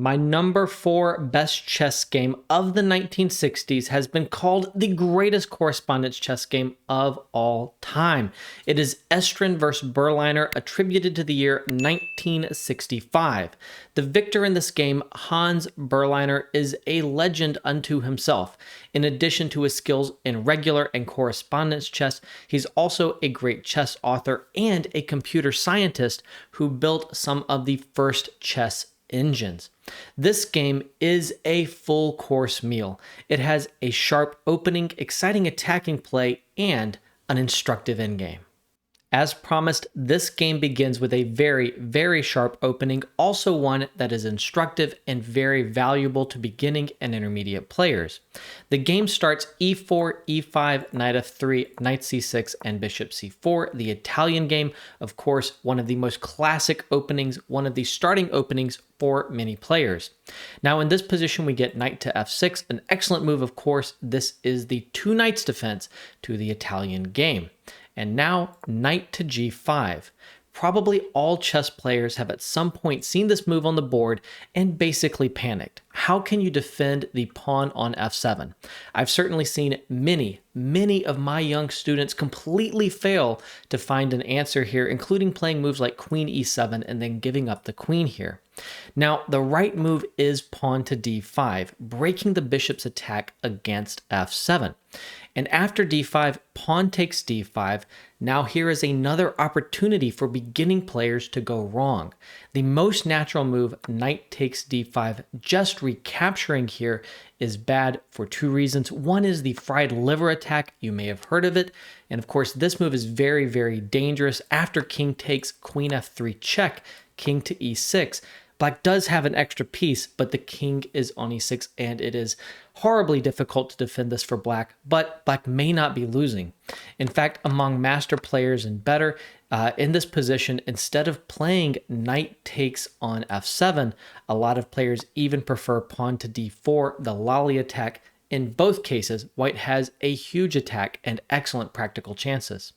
My number 4 best chess game of the 1960s has been called the greatest correspondence chess game of all time. It is Estrin vs. Berliner, attributed to the year 1965. The victor in this game, Hans Berliner, is a legend unto himself. In addition to his skills in regular and correspondence chess, he's also a great chess author and a computer scientist who built some of the first chess engines. This game is a full course meal. It has a sharp opening, exciting attacking play, and an instructive endgame. As promised, this game begins with a very, very sharp opening, also one that is instructive and very valuable to beginning and intermediate players. The game starts e4, e5, knight f3, knight c6, and bishop c4. The Italian game, of course, one of the most classic openings, one of the starting openings for many players. Now in this position, we get knight to f6, an excellent move, of course. This is the two knights defense to the Italian game. And now knight to g5. Probably all chess players have at some point seen this move on the board and basically panicked. How can you defend the pawn on f7? I've certainly seen many of my young students completely fail to find an answer here, including playing moves like queen e7 and then giving up the queen here. Now, the right move is pawn to d5, breaking the bishop's attack against f7. And after d5, pawn takes d5. Now here is another opportunity for beginning players to go wrong. The most natural move, knight takes d5, just recapturing here, is bad for two reasons. One is the fried liver attack. You may have heard of it. And of course, this move is very, very dangerous. After king takes, queen f3 check, king to e6. Black does have an extra piece, but the king is on e6, and it is horribly difficult to defend this for black, but black may not be losing. In fact, among master players and better, in this position, instead of playing knight takes on f7, a lot of players even prefer pawn to d4, the lolly attack. In both cases, white has a huge attack and excellent practical chances.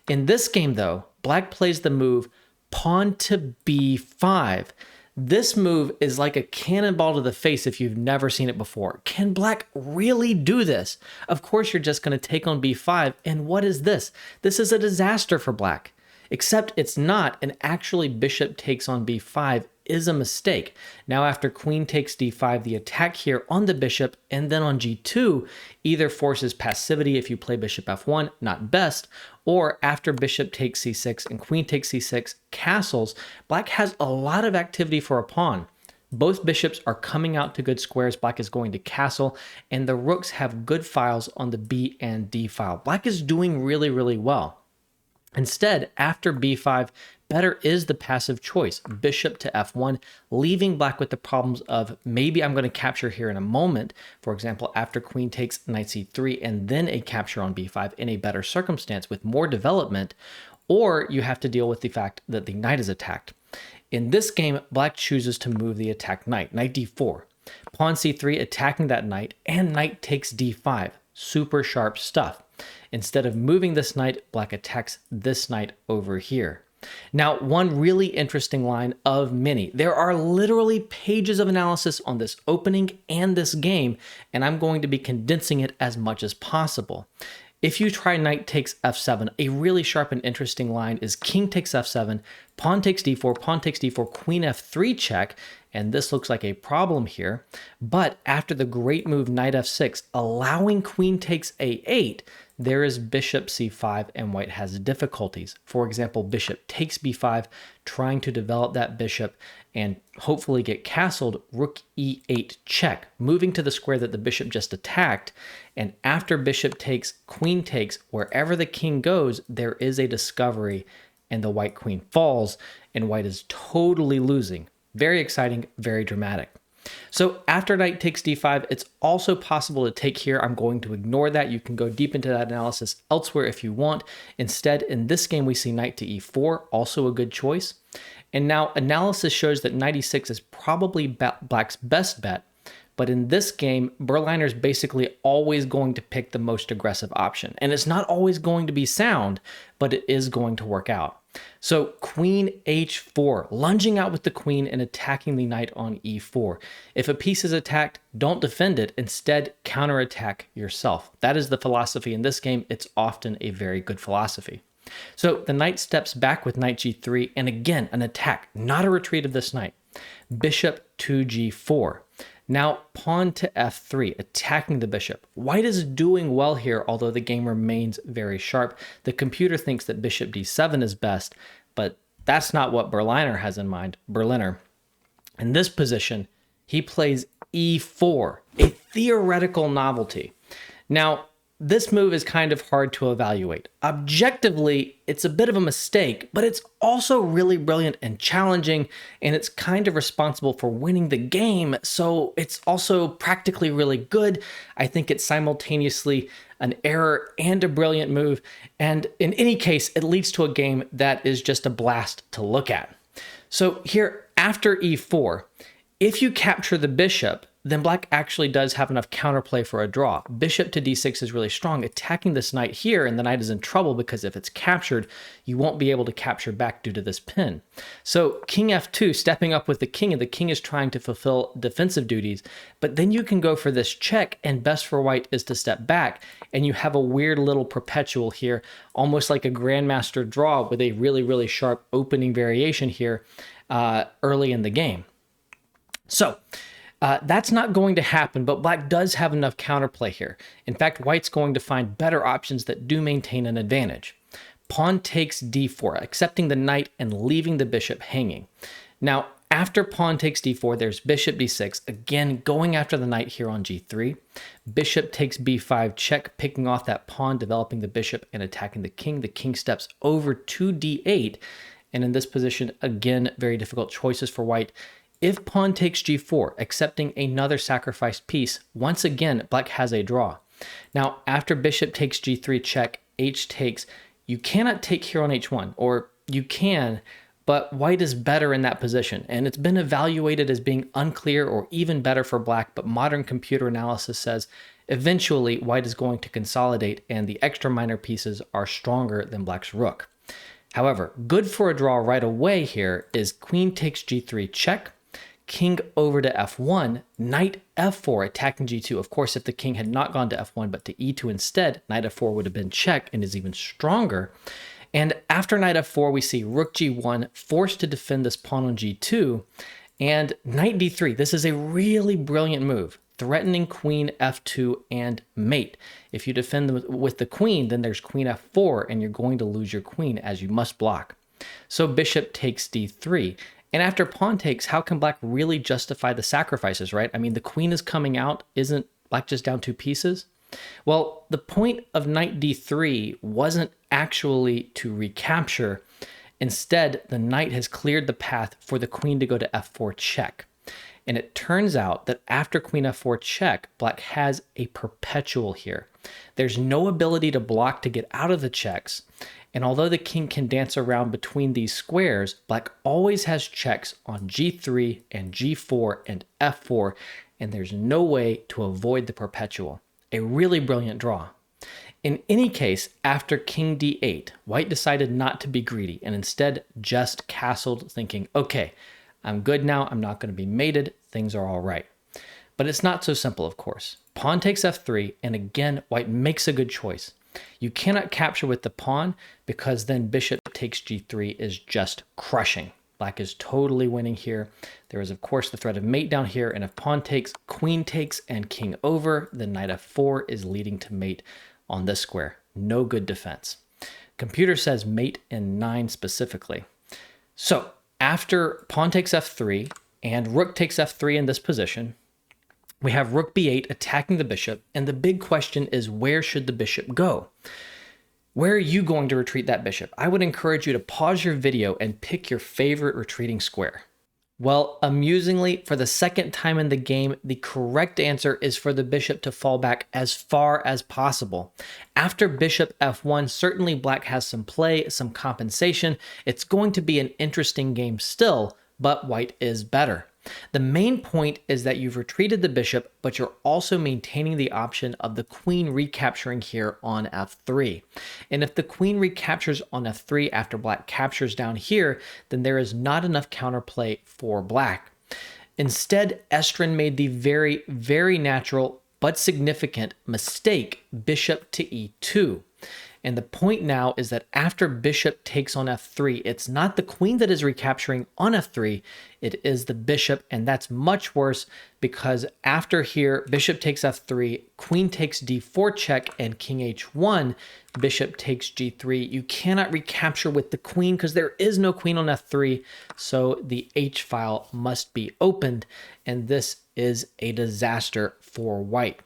In this game, though, black plays the move pawn to b5. This move is like a cannonball to the face if you've never seen it before. Can black really do this? Of course, you're just going to take on b5, and what is this? This is a disaster for black. Except it's not, and actually bishop takes on b5 is a mistake. Now after queen takes d5, the attack here on the bishop and then on g2 either forces passivity if you play bishop f1, not best, or after bishop takes c6 and queen takes c6, castles, black has a lot of activity for a pawn. Both bishops are coming out to good squares. Black is going to castle, and the rooks have good files on the b and d file. Black is doing really, really well. Instead, after b5, better is the passive choice, bishop to f1, leaving black with the problems of maybe I'm going to capture here in a moment. For example, after queen takes, knight c3, and then a capture on b5 in a better circumstance with more development, or you have to deal with the fact that the knight is attacked. In this game, black chooses to move the attacked knight, knight d4, pawn c3 attacking that knight, and knight takes d5. Super sharp stuff. Instead of moving this knight, black attacks this knight over here. Now, one really interesting line of many. There are literally pages of analysis on this opening and this game, and I'm going to be condensing it as much as possible. If you try knight takes f7, a really sharp and interesting line is king takes f7, pawn takes d4, queen f3 check, and this looks like a problem here. But after the great move knight f6, allowing queen takes a8, there is bishop c5 and white has difficulties. For example, bishop takes b5, trying to develop that bishop and hopefully get castled, rook e8 check, moving to the square that the bishop just attacked. And after bishop takes, queen takes, wherever the king goes, there is a discovery and the white queen falls and white is totally losing. Very exciting, very dramatic. So after knight takes d5, it's also possible to take here. I'm going to ignore that. You can go deep into that analysis elsewhere if you want. Instead, in this game, we see knight to e4, also a good choice. And now analysis shows that knight e6 is probably black's best bet, But in this game, Berliner's basically always going to pick the most aggressive option. And it's not always going to be sound, but it is going to work out. So queen h4, lunging out with the queen and attacking the knight on e4. If a piece is attacked, don't defend it. Instead, counterattack yourself. That is the philosophy in this game. It's often a very good philosophy. So the knight steps back with knight g3, and again, an attack, not a retreat of this knight. Bishop to g4. Now pawn to f3, attacking the bishop. White is doing well here, although the game remains very sharp. The computer thinks that bishop d7 is best, but that's not what Berliner has in mind. Berliner, in this position, he plays e4, a theoretical novelty. Now, this move is kind of hard to evaluate. Objectively, it's a bit of a mistake, but it's also really brilliant and challenging, and it's kind of responsible for winning the game, so it's also practically really good. I think it's simultaneously an error and a brilliant move, and in any case, it leads to a game that is just a blast to look at. So here, after e4, if you capture the bishop, then black actually does have enough counterplay for a draw. Bishop to d6 is really strong, attacking this knight here, and the knight is in trouble because if it's captured, you won't be able to capture back due to this pin. So king f2, stepping up with the king, and the king is trying to fulfill defensive duties, but then you can go for this check, and best for white is to step back, and you have a weird little perpetual here, almost like a grandmaster draw with a really, really sharp opening variation here early in the game. So, that's not going to happen, but black does have enough counterplay here. In fact, white's going to find better options that do maintain an advantage. Pawn takes d4, accepting the knight and leaving the bishop hanging. Now, after pawn takes d4, there's bishop d6, again going after the knight here on g3. Bishop takes b5 check, picking off that pawn, developing the bishop and attacking the king. The king steps over to d8, and in this position, again, very difficult choices for white. If pawn takes g4, accepting another sacrificed piece, once again, black has a draw. Now, after bishop takes g3 check, h takes, you cannot take here on h1, or you can, but white is better in that position, and it's been evaluated as being unclear or even better for black, but modern computer analysis says eventually white is going to consolidate and the extra minor pieces are stronger than black's rook. However, good for a draw right away here is queen takes g3 check, king over to f1, knight f4, attacking g2. Of course, if the king had not gone to f1 but to e2 instead, knight f4 would have been check and is even stronger. And after knight f4, we see rook g1, forced to defend this pawn on g2, and knight d3. This is a really brilliant move, threatening queen f2 and mate. If you defend with the queen, then there's queen f4, and you're going to lose your queen, as you must block. So bishop takes d3. And after pawn takes, how can black really justify the sacrifices, right? I mean, the queen is coming out. Isn't black just down 2 pieces? Well, the point of knight d3 wasn't actually to recapture. Instead, the knight has cleared the path for the queen to go to f4 check. And it turns out that after queen f4 check, black has a perpetual here. There's no ability to block to get out of the checks. And although the king can dance around between these squares, black always has checks on g3 and g4 and f4, and there's no way to avoid the perpetual. A really brilliant draw. In any case, after king d8, white decided not to be greedy and instead just castled, thinking, okay, I'm good now, I'm not going to be mated, things are all right. But it's not so simple, of course. Pawn takes f3, and again, white makes a good choice. You cannot capture with the pawn because then bishop takes g3 is just crushing. Black is totally winning here. There is, of course, the threat of mate down here, and if pawn takes, queen takes, and king over, then knight f4 is leading to mate on this square. No good defense. Computer says mate in 9 specifically. So after pawn takes f3 and rook takes f3 in this position, we have rook b8 attacking the bishop, and the big question is, where should the bishop go? Where are you going to retreat that bishop? I would encourage you to pause your video and pick your favorite retreating square. Well, amusingly, for the second time in the game, the correct answer is for the bishop to fall back as far as possible. After bishop f1, certainly black has some play, some compensation. It's going to be an interesting game still, but white is better. The main point is that you've retreated the bishop, but you're also maintaining the option of the queen recapturing here on f3. And if the queen recaptures on f3 after black captures down here, then there is not enough counterplay for black. Instead, Estrin made the very, very natural but significant mistake, bishop to e2. And the point now is that after bishop takes on f3, it's not the queen that is recapturing on f3, it is the bishop, and that's much worse because after here, bishop takes f3, queen takes d4 check, and king h1, bishop takes g3. You cannot recapture with the queen because there is no queen on f3, so the h file must be opened, and this is a disaster for white.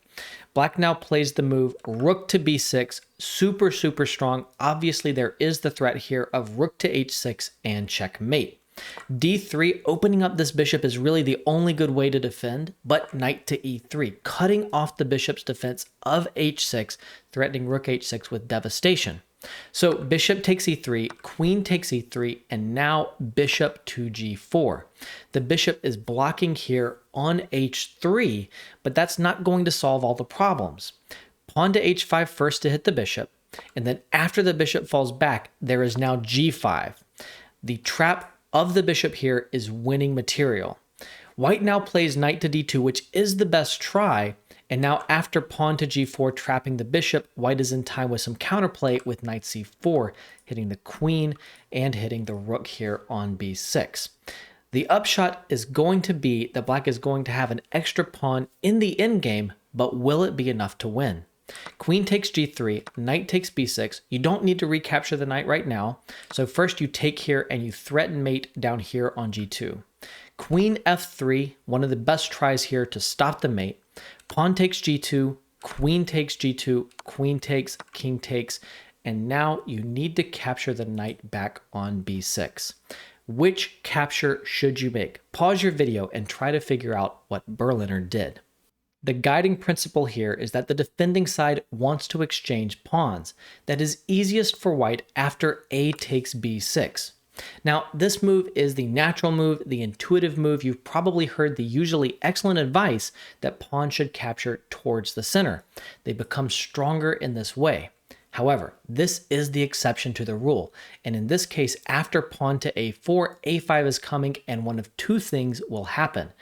Black now plays the move rook to b6, super, super strong. Obviously, there is the threat here of rook to h6 and checkmate. d3, opening up this bishop is really the only good way to defend, but knight to e3, cutting off the bishop's defense of h6, threatening rook h6 with devastation. So bishop takes e3, queen takes e3, and now bishop to g4. The bishop is blocking here on h3, but that's not going to solve all the problems. Pawn to h5 first to hit the bishop, and then after the bishop falls back, there is now g5. The trap of the bishop here is winning material. White now plays knight to d2, which is the best try, and now after pawn to g4 trapping the bishop, white is in time with some counterplay with knight c4, hitting the queen and hitting the rook here on b6. The upshot is going to be that black is going to have an extra pawn in the endgame, but will it be enough to win? Queen takes g3, knight takes b6. You don't need to recapture the knight right now. So first you take here and you threaten mate down here on g2. Queen f3, one of the best tries here to stop the mate. Pawn takes g2, queen takes g2, queen takes, king takes, and now you need to capture the knight back on b6. Which capture should you make? Pause your video and try to figure out what Berliner did. The guiding principle here is that the defending side wants to exchange pawns. That is easiest for white after a takes b6. Now, this move is the natural move, the intuitive move. You've probably heard the usually excellent advice that pawns should capture towards the center. They become stronger in this way. However, this is the exception to the rule. And in this case, after pawn to a4, a5 is coming, and one of two things will happen.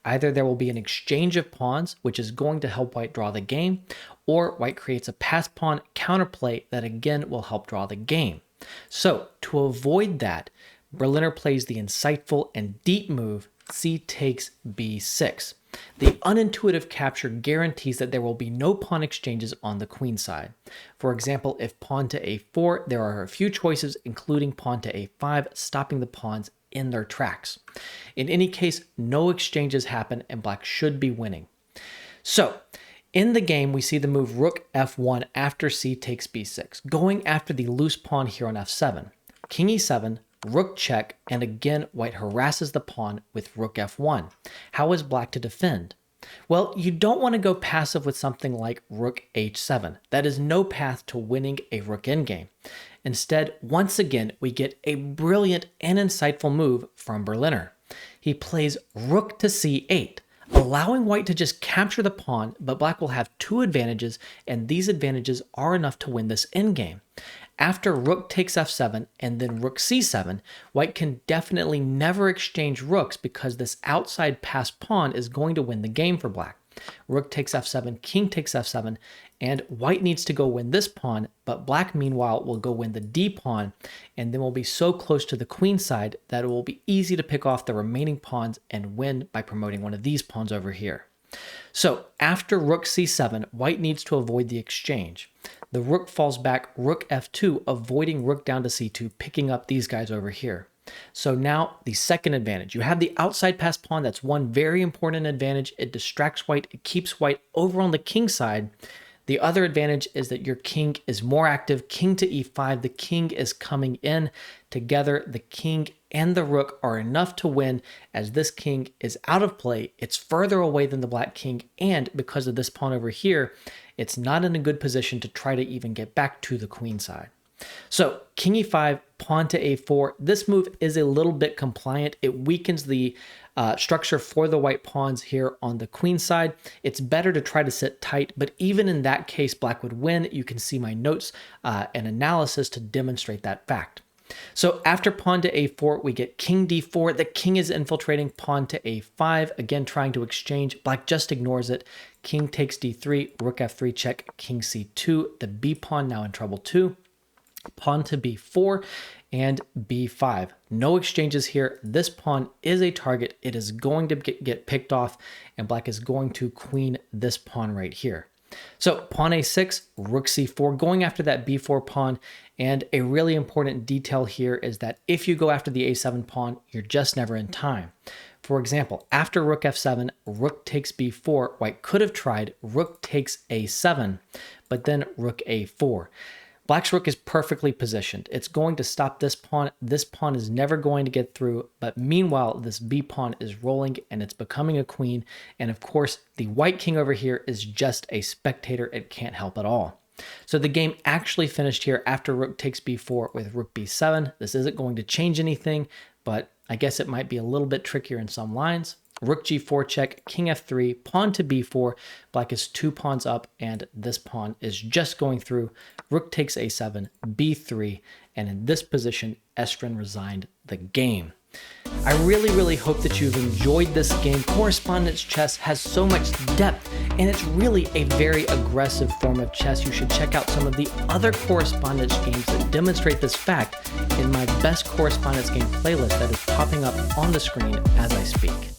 Either there will be an exchange of pawns, which is going to help white draw the game, or white creates a pass pawn counterplay that again will help draw the game. So to avoid that, Berliner plays the insightful and deep move c takes b6. The unintuitive capture guarantees that there will be no pawn exchanges on the queen side. For example, if pawn to a4, there are a few choices, including pawn to a5, stopping the pawns in their tracks. In any case, no exchanges happen and black should be winning. So, in the game, we see the move rook f1 after c takes b6, going after the loose pawn here on f7. King e7, rook check, and again, white harasses the pawn with rook f1. How is black to defend? Well, you don't want to go passive with something like rook h7. That is no path to winning a rook endgame. Instead, once again, we get a brilliant and insightful move from Berliner. He plays rook to c8, allowing white to just capture the pawn, but black will have two advantages, and these advantages are enough to win this endgame. After rook takes f7 and then rook c7, white can definitely never exchange rooks because this outside passed pawn is going to win the game for black. Rook takes f7, king takes f7, and white needs to go win this pawn, but black meanwhile will go win the d pawn, and then will be so close to the queen side that it will be easy to pick off the remaining pawns and win by promoting one of these pawns over here. So after rook c7, white needs to avoid the exchange. The rook falls back, rook f2, avoiding rook down to c2, picking up these guys over here. So now the second advantage. You have the outside pass pawn. That's one very important advantage. It distracts white. It keeps white over on the king side. The other advantage is that your king is more active. King to e5. The king is coming in. Together, the king and the rook are enough to win as this king is out of play. It's further away than the black king. And because of this pawn over here, it's not in a good position to try to even get back to the queen side. So king e5, pawn to a4. This move is a little bit compliant. It weakens the structure for the white pawns here on the queen side. It's better to try to sit tight, but even in that case, black would win. You can see my notes and analysis to demonstrate that fact. So after pawn to a4, we get king d4. The king is infiltrating pawn to a5, again trying to exchange. Black just ignores it. King takes d3, rook f3 check, king c2. The b pawn now in trouble too. Pawn to b4 and b5. No exchanges here. This pawn is a target. It is going to get picked off, and black is going to queen this pawn right here. So pawn a6, rook c4, going after that b4 pawn. And a really important detail here is that if you go after the a7 pawn, you're just never in time. For example, after rook f7, rook takes b4, white could have tried rook takes a7, but then rook a4. Black's rook is perfectly positioned. It's going to stop this pawn. This pawn is never going to get through, but meanwhile, this b pawn is rolling and it's becoming a queen. And of course, the white king over here is just a spectator. It can't help at all. So the game actually finished here after rook takes b4 with rook b7. This isn't going to change anything, but I guess it might be a little bit trickier in some lines. Rook g4 check, king f3, pawn to b4. Black is 2 pawns up, and this pawn is just going through. Rook takes a7, b3, and in this position, Estrin resigned the game. I really hope that you've enjoyed this game. Correspondence chess has so much depth, and it's really a very aggressive form of chess. You should check out some of the other correspondence games that demonstrate this fact in my best correspondence game playlist that is popping up on the screen as I speak.